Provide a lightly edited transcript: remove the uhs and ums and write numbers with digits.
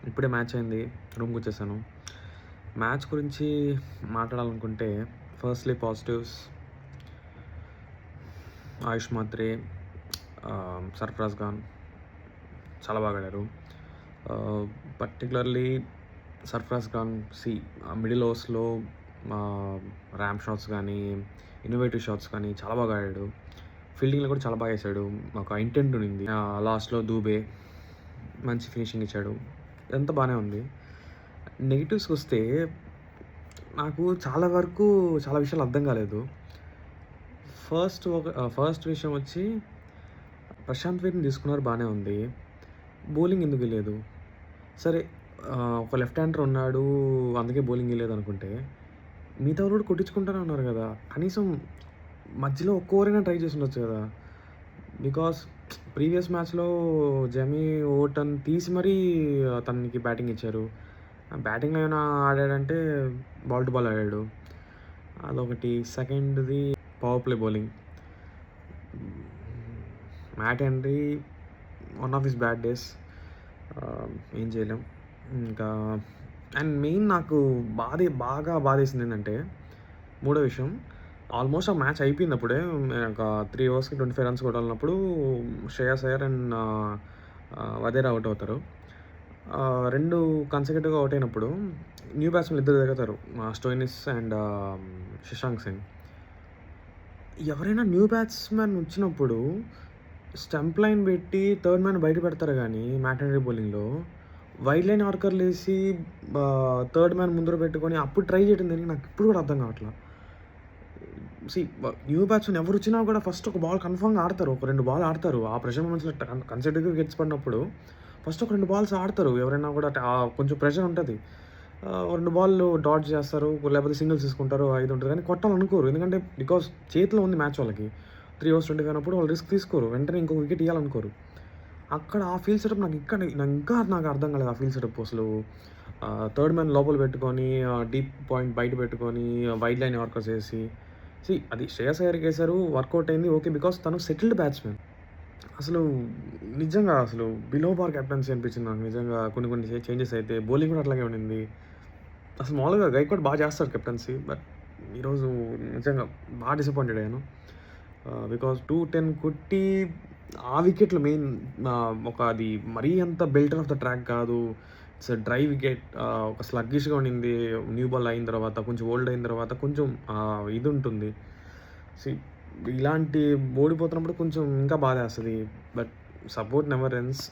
ఇప్పుడే మ్యాచ్ అయింది. రూమ్‌కి వచ్చేసాను. మ్యాచ్ గురించి మాట్లాడాలనుకుంటే ఫస్ట్‌లీ పాజిటివ్స్ ఆయుష్ మాత్రే, సర్ఫరాజ్ ఖాన్ చాలా బాగా ఆడారు. పర్టిక్యులర్‌లీ సర్ఫరాజ్ ఖాన్ మిడిల్ ఓవర్స్‌లో ర్యాంప్ షాట్స్ కానీ, ఇన్నోవేటివ్ షాట్స్ కానీ చాలా బాగా ఆడాడు. ఫీల్డింగ్‌లో కూడా చాలా బాగా ఏసాడు. ఒక ఇంటెంట్ ఉండింది. లాస్ట్‌లో దూబే మంచి ఫినిషింగ్ ఇచ్చాడు. ఇదంతా బానే ఉంది. నెగెటివ్స్‌కొస్తే నాకు చాలా వరకు చాలా విషయాలు అర్థం కాలేదు. ఫస్ట్ విషయం వచ్చి ప్రశాంత్ వీర్‌ని తీసుకున్నారు బానే ఉంది. బౌలింగ్ ఎందుకు ఎయలేదు? సరే, ఒక లెఫ్ట్ హ్యాండర్ ఉన్నాడు అందుకే బౌలింగ్ ఎయలేదనుకుంటే, మిగతా వాళ్ళు కూడా కొట్టించుకుంటూనే ఉన్నారు కదా! కనీసం మధ్యలో ఒక్క ఓవరైనా ట్రై చేసుండొచ్చు కదా! బికాస్ ప్రీవియస్ మ్యాచ్‌లో జమీ ఓటన్ తీసి మరీ తనకి బ్యాటింగ్ ఇచ్చారు. బ్యాటింగ్‌లో ఏమైనా ఆడాడంటే బాల్ టు బాల్ ఆడాడు. అదొకటి. సెకండ్‌ది power play bowling. Matt Henry one of his bad days. ఏం చేయలేం. ఇంకా అండ్ మెయిన్ నాకు బాగా బాధేసిందేంటంటే, మూడో విషయం, ఆల్మోస్ట్ ఆ మ్యాచ్ అయిపోయిందప్పుడే. ఒక 3 ఓవర్స్‌కి 25 రన్స్ కొట్టాలన్నప్పుడు శ్రేయాస్ అయ్యర్ అండ్ వధేరా అవుట్ అవుతారు. 2 కన్సెక్యూటివ్‌గా అవుట్ అయినప్పుడు న్యూ బ్యాట్స్‌మెన్ ఇద్దరు దిగుతారు. Stoinis and Shashank Singh. ఎవరైనా న్యూ బ్యాట్స్‌మెన్ వచ్చినప్పుడు స్టంప్ లైన్ పెట్టి థర్డ్ మ్యాన్ బయట పెడతారు గానీ మ్యాట్ హెన్రీ బౌలింగ్‌లో వైడ్ లైన్ యార్కర్‌లేసి థర్డ్ మ్యాన్ ముందర పెట్టుకొని అప్పుడు ట్రై చేయడం దేనికి నాకు ఇప్పుడు కూడా అర్థం కావట్లా. న్యూ బ్యాట్స్‌మెన్ ఎవరొచ్చినా కూడా ఫస్ట్ ఒక బాల్ కన్ఫర్మ్‌గా ఆడతారు. ఒక 2 బాల్ ఆడతారు. ఆ ప్రెషర్ మూమెంట్స్‌లో కన్సిడరేటివ్‌గా వికెట్స్ పడినప్పుడు ఫస్ట్ ఒక 2 బాల్స్ ఆడతారు. ఎవరైనా కూడా కొంచెం ప్రెషర్ ఉంటది. 2 బాల్లు డాడ్జ్ చేస్తారు. లేకపోతే సింగిల్స్ తీసుకుంటారు. 5 ఉంటది. కానీ కొట్టాలనుకోరు. ఎందుకంటే బికాస్ చేతిలో ఉంది మ్యాచ్ వాళ్ళకి. 3 ఓవర్స్ 25 అయినప్పుడు వాళ్ళు రిస్క్ తీసుకోరు. వెంటనే ఇంకొక వికెట్ ఇయ్యాలనుకోరు. అక్కడ ఆ ఫీల్డ్ సెటప్ నాకు అర్థం కాలేదు. ఆ ఫీల్డ్ సెటప్ అసలు థర్డ్ మ్యాన్ లోపల పెట్టుకొని, డీప్ పాయింట్ బయట పెట్టుకొని, వైడ్ లైన్ యార్కర్స్ ఏసి అది శ్రేయస్ అయ్యర్‌కేసారు. వర్కౌట్ అయింది. ఓకే. బికాస్ తను సెటిల్డ్ బ్యాట్స్‌మెన్. అసలు నిజంగా అసలు బిలో బార్ కెప్టెన్సీ అనిపించింది నాకు నిజంగా. కొన్ని చేంజెస్ అయితే బౌలింగ్ కూడా అట్లాగే ఉండింది. అసలు మామూలుగా గైక్వాడ్ బాగా చేస్తారు కెప్టెన్సీ. బట్ ఈరోజు నిజంగా బాగా డిసప్పాయింటెడ్ అయ్యాను. బికాస్ 210 కొట్టి ఆ వికెట్లు మెయిన్, ఒక అది మరీ అంత బెల్టర్ ఆఫ్ ద ట్రాక్ కాదు. It's dry wicket. ఒక స్లగ్గిష్‌గా ఉండింది. న్యూ బాల్ అయిన తర్వాత, కొంచెం ఓల్డ్ అయిన తర్వాత కొంచెం ఇది ఉంటుంది. సీ ఇలాంటి ఓడిపోతున్నప్పుడు కొంచెం ఇంకా బాధేస్తది. But support never ends.